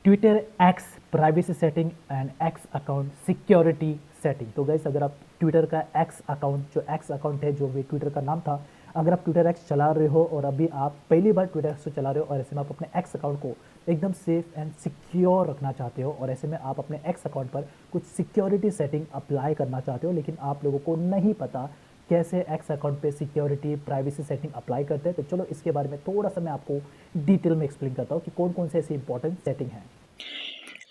Twitter x privacy setting and x account security setting. तो guys अगर आप Twitter का एक्स अकाउंट, जो एक्स अकाउंट है, जो भी ट्विटर का नाम था, अगर आप ट्विटर एक्स चला रहे हो और अभी आप पहली बार ट्विटर एक्स को चला रहे हो और ऐसे में आप अपने एक्स अकाउंट को एकदम सेफ एंड सिक्योर रखना चाहते हो और ऐसे में आप अपने एक्स अकाउंट पर कुछ सिक्योरिटी सेटिंग अप्लाई करना चाहते हो, लेकिन आप लोगों को नहीं पता कैसे एक्स अकाउंट पे सिक्योरिटी प्राइवेसी सेटिंग अप्लाई करते हैं, तो चलो इसके बारे में थोड़ा सा मैं आपको डिटेल में एक्सप्लेन करता हूँ कि कौन कौन से ऐसे इंपॉर्टेंट सेटिंग हैं।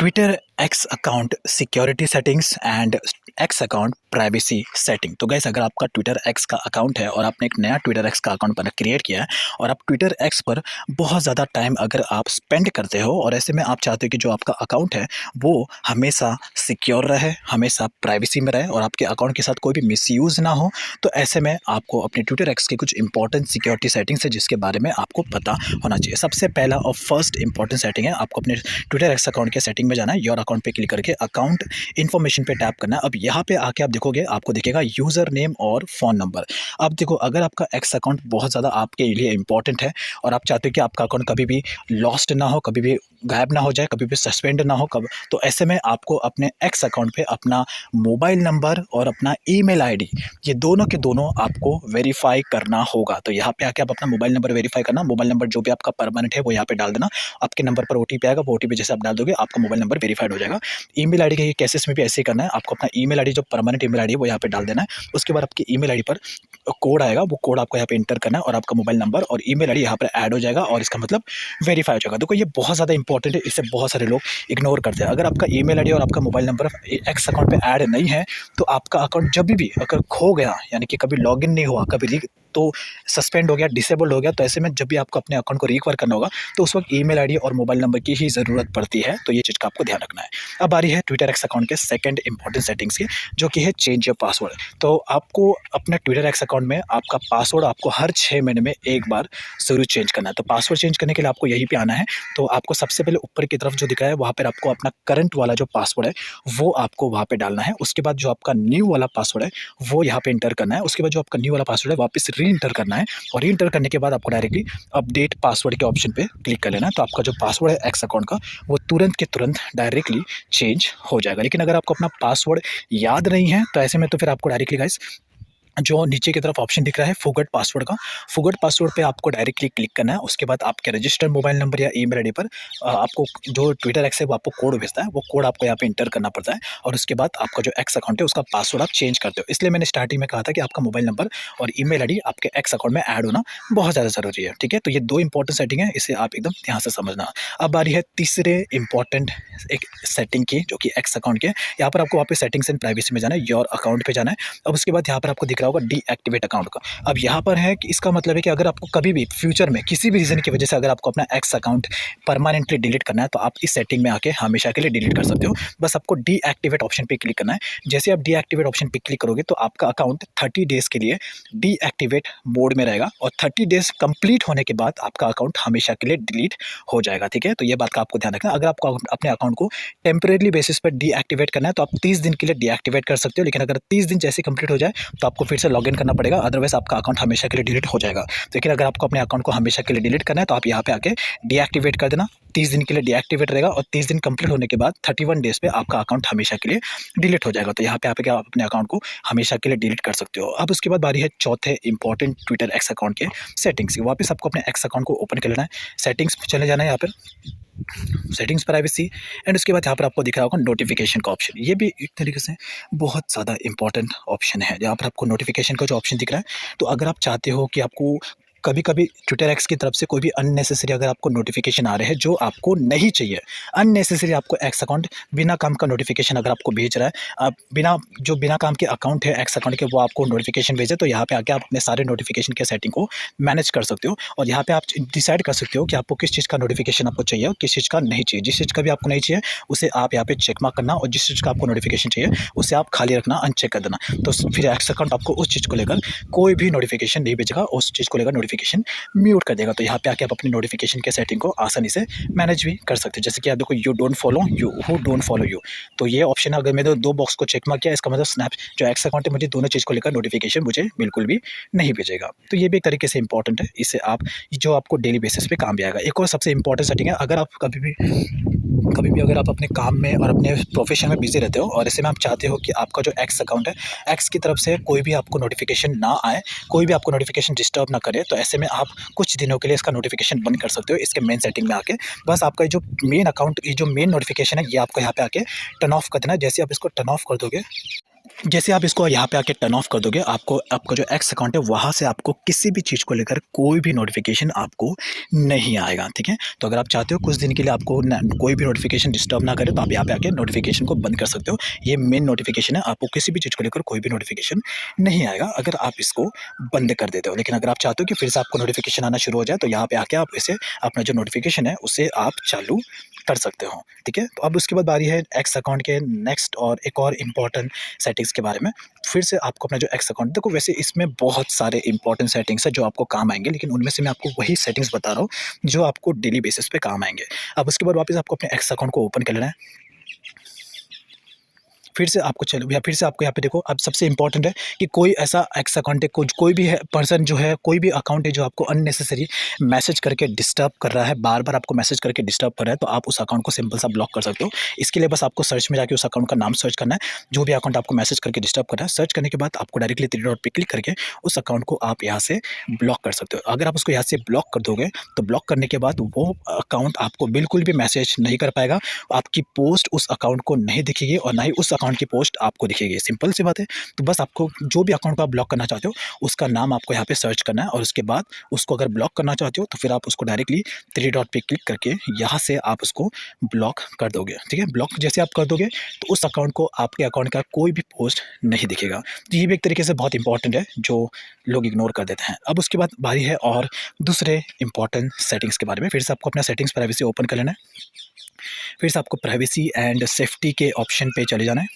Twitter x account security settings and x account privacy setting. तो गैस अगर आपका ट्विटर एक्स का अकाउंट है और आपने एक नया ट्विटर एक्स का अकाउंट बना क्रिएट किया है और आप ट्विटर एक्स पर बहुत ज़्यादा टाइम अगर आप स्पेंड करते हो और ऐसे में आप चाहते हो कि जो आपका अकाउंट है वो हमेशा सिक्योर रहे, हमेशा प्राइवेसी में रहे और आपके अकाउंट के साथ कोई भी मिसयूज़ ना हो, तो ऐसे में आपको अपने ट्विटर एक्स के कुछ इंपॉर्टेंट सिक्योरिटी सेटिंग्स है जिसके बारे में आपको पता होना चाहिए। सबसे पहला और फर्स्ट इंपॉर्टेंट सेटिंग है, आपको अपने ट्विटर एक्स अकाउंट के सेटिंग में जाना है, योर अकाउंट पे क्लिक करके अकाउंट इन्फॉर्मेशन पे टैप करना है। अब यहाँ पे आके आप देखोगे, आपको दिखेगा यूज़र नेम और फ़ोन नंबर। अब देखो, अगर आपका एक्स अकाउंट बहुत ज़्यादा आपके लिए इंपॉर्टेंट है और आप चाहते हो कि आपका अकाउंट कभी भी लॉस्ट ना हो, कभी भी गायब ना हो जाए, कभी भी सस्पेंड ना हो, कब तो ऐसे में आपको अपने एक्स अकाउंट पे अपना मोबाइल नंबर और अपना ईमेल आईडी, ये दोनों के दोनों आपको वेरीफाई करना होगा। तो यहाँ पे आके आप अपना मोबाइल नंबर वेरीफाई करना, मोबाइल नंबर जो भी आपका परमानेंट है वो यहाँ पे डाल देना। आपके नंबर पर ओटीपी आएगा, वो ओटीपी जैसे आप डाल दोगे आपका मोबाइल नंबर वेरीफाइड हो जाएगा। ईमेल आईडी के केसेस में भी ऐसे ही करना है, आपको अपना ईमेल आईडी जो परमानेंट ईमेल आईडी है वो यहाँ पे डाल देना है। उसके बाद आपकी ईमेल आईडी पर कोड आएगा, वो कोड आपको यहाँ पे इंटर करना है और आपका मोबाइल नंबर और ईमेल आईडी यहाँ पर ऐड हो जाएगा और इसका मतलब वेरीफाई हो जाएगा। देखो ये बहुत ज़्यादा इंपॉर्टेंट है, इससे बहुत सारे लोग इग्नोर करते हैं। अगर आपका ईमेल आईडी और आपका मोबाइल नंबर एक्स अकाउंट पे ऐड नहीं है तो आपका अकाउंट जब भी अगर खो गया, यानी कि कभी लॉगिन नहीं हुआ, कभी तो सस्पेंड हो गया, डिसेबल्ड हो गया, तो ऐसे में जब भी आपको अपने अकाउंट को रिकवर करना होगा तो उस वक्त ईमेल आईडी और मोबाइल नंबर की ही ज़रूरत पड़ती है। तो ये चीज़ का आपको ध्यान रखना है। अब आ रही है ट्विटर एक्स अकाउंट के सेकंड इंपॉर्टेंट सेटिंग्स की, जो कि है चेंज योर पासवर्ड। तो आपको अपने ट्विटर एक्स अकाउंट में आपका पासवर्ड आपको हर 6 महीने में एक बार ज़रूर चेंज करना है। तो पासवर्ड चेंज करने के लिए आपको यहीं पे आना है। तो आपको सबसे पहले ऊपर की तरफ जो दिख रहा है वहाँ पर आपको अपना करंट वाला जो पासवर्ड है वो आपको वहाँ पे डालना है। उसके बाद जो आपका न्यू वाला पासवर्ड है वो यहाँ पे इंटर करना है। उसके बाद जो आपका न्यू वाला पासवर्ड है वापस री इंटर करना है और री इंटर करने के बाद आपको डायरेक्टली अपडेट पासवर्ड के ऑप्शन पे क्लिक कर लेना है। तो आपका जो पासवर्ड है एक्स अकाउंट का वो तुरंत के तुरंत डायरेक्टली चेंज हो जाएगा। लेकिन अगर आपको अपना पासवर्ड याद नहीं है तो ऐसे में तो फिर आपको डायरेक्टली गाइस जो नीचे की तरफ ऑप्शन दिख रहा है फॉरगेट पासवर्ड का, फॉरगेट पासवर्ड पे आपको डायरेक्टली क्लिक करना है। उसके बाद आपके रजिस्टर्ड मोबाइल नंबर या ईमेल आईडी पर आपको जो ट्विटर एक्स है वो आपको कोड भेजता है, वो कोड आपको यहाँ पे इंटर करना पड़ता है और उसके बाद आपका जो एक्स अकाउंट है उसका पासवर्ड आप चेंज करते हो। इसलिए मैंने स्टार्टिंग में कहा था कि आपका मोबाइल नंबर और ईमेल आईडी आपके एक्स अकाउंट में ऐड होना बहुत ज़्यादा ज़रूरी है। ठीक है, तो ये दो इंपॉर्टेंट सेटिंग है, इसे आप एकदम ध्यान से समझना। अब आ रही है तीसरे इंपॉर्टेंट एक सेटिंग की, जो कि एक्स अकाउंट के। यहाँ पर आपको वापस सेटिंग्स एंड प्राइवेसी में जाना है, योर अकाउंट पे जाना है। अब उसके बाद यहाँ पर आपको दिख रहा होगा डीएक्टिवेट अकाउंट का। अब यहाँ पर है कि इसका मतलब है कि अगर आपको कभी भी फ्यूचर में किसी भी रीज़न की वजह से अगर आपको अपना एक्स अकाउंट परमानेंटली डिलीट करना है तो आप इस सेटिंग में आके हमेशा के लिए डिलीट कर सकते हो। बस आपको डीएक्टिवेट ऑप्शन पे क्लिक करना है। जैसे आप डीएक्टिवेट ऑप्शन पे क्लिक करोगे तो आपका अकाउंट 30 डेज़ के लिए डीएक्टिवेट मोड में रहेगा और 30 डेज़ कंप्लीट होने के बाद आपका अकाउंट हमेशा के लिए डिलीट हो जाएगा। ठीक है, तो ये बात का आपको ध्यान रखना। अगर आपको अपने अकाउंट को टेम्परेरी बेसिस पर डीएक्टिवेट करना है तो आप 30 दिन के लिए डीएक्टिवेट कर सकते हो, लेकिन अगर 30 दिन जैसे कंप्लीट हो जाए तो आपको फिर से लॉगिन करना पड़ेगा, अदरवाइज आपका अकाउंट हमेशा के लिए डिलीट हो जाएगा। लेकिन अगर आपको अपने अकाउंट को हमेशा के लिए डिलीट करना है तो आप यहाँ पे आके डीएक्टिवेट कर देना। 30 दिन के लिए डीएक्टिवेट रहेगा और 30 दिन कंप्लीट होने के बाद 31 डेज पे आपका अकाउंट हमेशा के लिए डिलीट हो जाएगा। तो यहाँ पे आप अपने अकाउंट को हमेशा के लिए डिलीट कर सकते हो। अब उसके बाद बारी है चौथे इंपॉर्टेंट ट्विटर एक्स अकाउंट के सेटिंग्स की। वापस आपको अपने एक्स अकाउंट को ओपन कर लेना है, सेटिंग्स चले जाना है, यहाँ पर सेटिंग्स प्राइवेसी एंड उसके बाद यहाँ पर आपको दिख रहा होगा नोटिफिकेशन का ऑप्शन। ये भी एक तरीके से बहुत ज़्यादा इंपॉर्टेंट ऑप्शन है। यहाँ पर आपको नोटिफिकेशन का जो ऑप्शन दिख रहा है, तो अगर आप चाहते हो कि आपको कभी कभी ट्विटर एक्स की तरफ से कोई भी अननेसेसरी अगर आपको नोटिफिकेशन आ रहे हैं जो आपको नहीं चाहिए, अननेसेसरी आपको एक्स अकाउंट बिना काम का नोटिफिकेशन अगर आपको भेज रहा है, आप बिना काम के अकाउंट है एक्स अकाउंट के वो आपको नोटिफिकेशन भेजे, तो यहाँ पे आके आप अपने सारे नोटिफिकेशन के सेटिंग को मैनेज कर सकते हो और यहाँ पे आप डिसाइड कर सकते हो कि आपको किस चीज़ का नोटिफिकेशन आपको चाहिए और किस चीज़ का नहीं चाहिए। जिस चीज़ का भी आपको नहीं चाहिए उसे आप यहाँ पे चेक मार्क करना और जिस चीज़ का आपको नोटिफिकेशन चाहिए उसे आप खाली रखना, अनचेक कर देना। तो फिर एक्स अकाउंट आपको उस चीज़ को लेकर कोई भी नोटिफिकेशन नहीं भेजेगा, उस चीज़ को लेकर नोटिफिकेशन म्यूट कर देगा। तो यहाँ पे आके आप अपनी नोटिफिकेशन के सेटिंग को आसानी से मैनेज भी कर सकते हो। जैसे कि आप देखो, you don't follow you, who don't follow you, तो ये ऑप्शन अगर मैंने दो बॉक्स को चेक मार्क किया, इसका मतलब स्नैप जो एक्स अकाउंट है मुझे दोनों चीज़ को लेकर नोटिफिकेशन मुझे बिल्कुल भी नहीं भेजेगा। तो ये भी एक तरीके से इंपॉर्टेंट है, इससे आप जो आपको डेली बेसिस पे काम भी आएगा। एक और सबसे इंपॉर्टेंट सेटिंग है, अगर आप कभी भी कभी अगर आप अपने काम में और अपने प्रोफेशन में बिजी रहते हो और ऐसे में आप चाहते हो कि आपका जो एक्स अकाउंट है, एक्स की तरफ से कोई भी आपको नोटिफिकेशन ना आए, कोई भी आपको नोटिफिकेशन डिस्टर्ब ना करे, तो ऐसे में आप कुछ दिनों के लिए इसका नोटिफिकेशन बंद कर सकते हो इसके मेन सेटिंग में आके। बस आपका जो मेन अकाउंट, ये जो मेन नोटिफिकेशन है, ये आपको यहाँ पे आके टर्न ऑफ कर देना है। जैसे आप इसको टर्न ऑफ कर दोगे, जैसे आप इसको यहाँ पे आके टर्न ऑफ कर दोगे, आपको आपका जो एक्स अकाउंट है वहाँ से आपको किसी भी चीज़ को लेकर कोई भी नोटिफिकेशन आपको नहीं आएगा, ठीक है। तो अगर आप चाहते हो कुछ दिन के लिए आपको कोई भी नोटिफिकेशन डिस्टर्ब ना करे, तो आप यहाँ पे आके नोटिफिकेशन को बंद कर सकते हो। ये मेन नोटिफिकेशन है, आपको किसी भी चीज़ को लेकर कोई भी नोटिफिकेशन नहीं आएगा अगर आप इसको बंद कर देते हो। लेकिन अगर आप चाहते हो कि फिर से आपको नोटिफिकेशन आना शुरू हो जाए, तो यहाँ पे आके आप इसे अपना जो नोटिफिकेशन है उसे आप चालू कर सकते हो, ठीक है। तो अब उसके बाद बारी है एक्स अकाउंट के नेक्स्ट और एक और इम्पॉर्टेंट सेटिंग्स के बारे में। फिर से आपको अपना जो एक्स अकाउंट, देखो वैसे इसमें बहुत सारे इंपॉर्टेंट सेटिंग्स है जो आपको काम आएंगे, लेकिन उनमें से मैं आपको वही सेटिंग्स बता रहा हूँ जो आपको डेली बेसिस पे काम आएंगे। अब उसके बाद वापस आपको अपने एक्स अकाउंट को ओपन कर लेना है। फिर से आपको चलो या फिर से आपको यहाँ पे देखो, अब सबसे इंपॉर्टेंट है कि कोई ऐसा एक्स अकाउंट है, कोई भी है पर्सन जो है, कोई भी अकाउंट है जो आपको अननेसेसरी मैसेज करके डिस्टर्ब कर रहा है, बार बार आपको मैसेज करके डिस्टर्ब कर रहा है, तो आप उस अकाउंट को सिंपल सा ब्लॉक कर सकते हो। इसके लिए बस आपको सर्च में जाके उस अकाउंट का नाम सर्च करना है, जो भी अकाउंट आपको मैसेज करके डिस्टर्ब कर रहा है। सर्च करने के बाद आपको डायरेक्टली थ्री डॉट पे क्लिक करके उस अकाउंट को आप यहाँ से ब्लॉक कर सकते हो। अगर आप उसको यहाँ से ब्लॉक कर दोगे, तो ब्लॉक करने के बाद वो अकाउंट आपको बिल्कुल भी मैसेज नहीं कर पाएगा, आपकी पोस्ट उस अकाउंट को नहीं दिखेगी और ना ही उस अकाउंट की पोस्ट आपको दिखेगी। सिंपल सी बात है। तो बस आपको जो भी अकाउंट को आप ब्लॉक करना चाहते हो उसका नाम आपको यहाँ पे सर्च करना है, और उसके बाद उसको अगर ब्लॉक करना चाहते हो तो फिर आप उसको डायरेक्टली थ्री डॉट पे क्लिक करके यहाँ से आप उसको ब्लॉक कर दोगे, ठीक है। ब्लॉक जैसे आप कर दोगे तो उस अकाउंट को, आपके अकाउंट का कोई भी पोस्ट नहीं दिखेगा। तो ये भी एक तरीके से बहुत इंपॉर्टेंट है जो लोग इग्नोर कर देते हैं। अब उसके बाद बारी है और दूसरे इंपॉर्टेंट सेटिंग्स के बारे में। फिर से आपको अपना सेटिंग्स प्राइवेसी ओपन कर लेना है। फिर से आपको प्राइवेसी एंड सेफ्टी के ऑप्शन पे चले जाना है।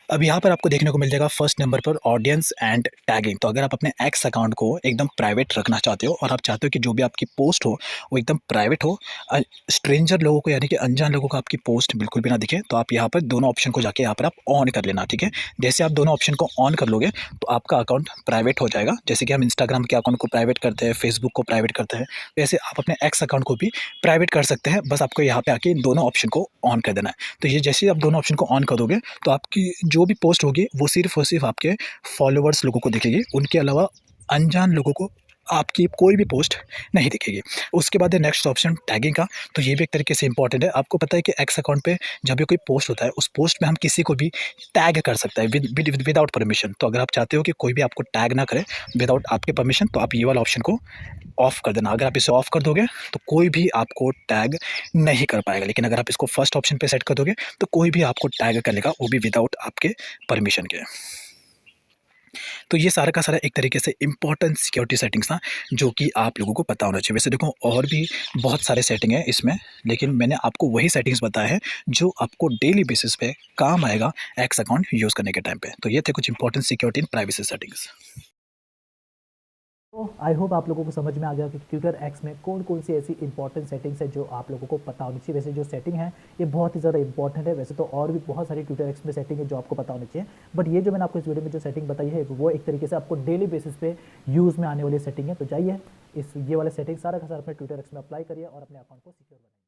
अब यहाँ पर आपको देखने को मिल जाएगा फर्स्ट नंबर पर ऑडियंस एंड टैगिंग। तो अगर आप अपने एक्स अकाउंट को एकदम प्राइवेट रखना चाहते हो और आप चाहते हो कि जो भी आपकी पोस्ट हो वो एकदम प्राइवेट हो, स्ट्रेंजर लोगों को यानी कि अनजान लोगों को आपकी पोस्ट बिल्कुल भी ना दिखे, तो आप यहाँ पर दोनों ऑप्शन को जाके यहाँ पर आप ऑन कर लेना, ठीक है। जैसे आप दोनों ऑप्शन को ऑन कर लोगे तो आपका अकाउंट प्राइवेट हो जाएगा। जैसे कि हम इंस्टाग्राम के अकाउंट को प्राइवेट करते हैं, फेसबुक को प्राइवेट करते हैं, वैसे आप अपने एक्स अकाउंट को भी प्राइवेट कर सकते हैं। बस आपको यहाँ पे आके इन दोनों ऑप्शन को ऑन कर देना है। तो ये जैसे ही आप दोनों ऑप्शन को ऑन कर दोगे तो आपकी जो भी पोस्ट होगी वो सिर्फ और सिर्फ आपके फॉलोअर्स लोगों को दिखेगी, उनके अलावा अनजान लोगों को आपकी कोई भी पोस्ट नहीं दिखेगी। उसके बाद है नेक्स्ट ऑप्शन टैगिंग का। तो ये भी एक तरीके से इंपॉर्टेंट है। आपको पता है कि एक्स अकाउंट पे जब भी कोई पोस्ट होता है उस पोस्ट में हम किसी को भी टैग कर सकते हैं विदाउट परमिशन। तो अगर आप चाहते हो कि कोई भी आपको टैग ना करे विदाउट आपके परमिशन, तो आप ये वाला ऑप्शन को ऑफ कर देना। अगर आप इसे ऑफ कर दोगे तो कोई भी आपको टैग नहीं कर पाएगा। लेकिन अगर आप इसको फर्स्ट ऑप्शन पे सेट कर दोगे तो कोई भी आपको टैग कर लेगा, वो भी विदाउट आपके परमिशन के। तो ये सारा का सारा एक तरीके से इंपॉर्टेंट सिक्योरिटी सेटिंग्स था जो कि आप लोगों को पता होना चाहिए। वैसे देखो और भी बहुत सारे सेटिंग है इसमें, लेकिन मैंने आपको वही सेटिंग्स बताया है जो आपको डेली बेसिस पे काम आएगा एक्स अकाउंट यूज़ करने के टाइम पे। तो ये थे कुछ important security and privacy settings. तो आई होप आप लोगों को समझ में आ गया कि ट्विटर एक्स में कौन कौन सी ऐसी इंपॉर्टेंट सेटिंग्स है जो आप लोगों को पता होनी चाहिए। वैसे जो सेटिंग है ये बहुत ही ज़्यादा इंपॉर्टेंट है। वैसे तो और भी बहुत सारी ट्विटर एक्स में सेटिंग है जो आपको पता होनी चाहिए, बट ये जो मैंने आपको इस वीडियो में जो सेटिंग बताई है वो एक तरीके से आपको डेली बेसिस पे यूज़ में आने वाली सेटिंग है। तो जाइए ये वाला सेटिंग सारा का सारा अपने ट्विटर एक्स में अप्लाई करिए और अपने अकाउंट को सिक्योर बनाइए।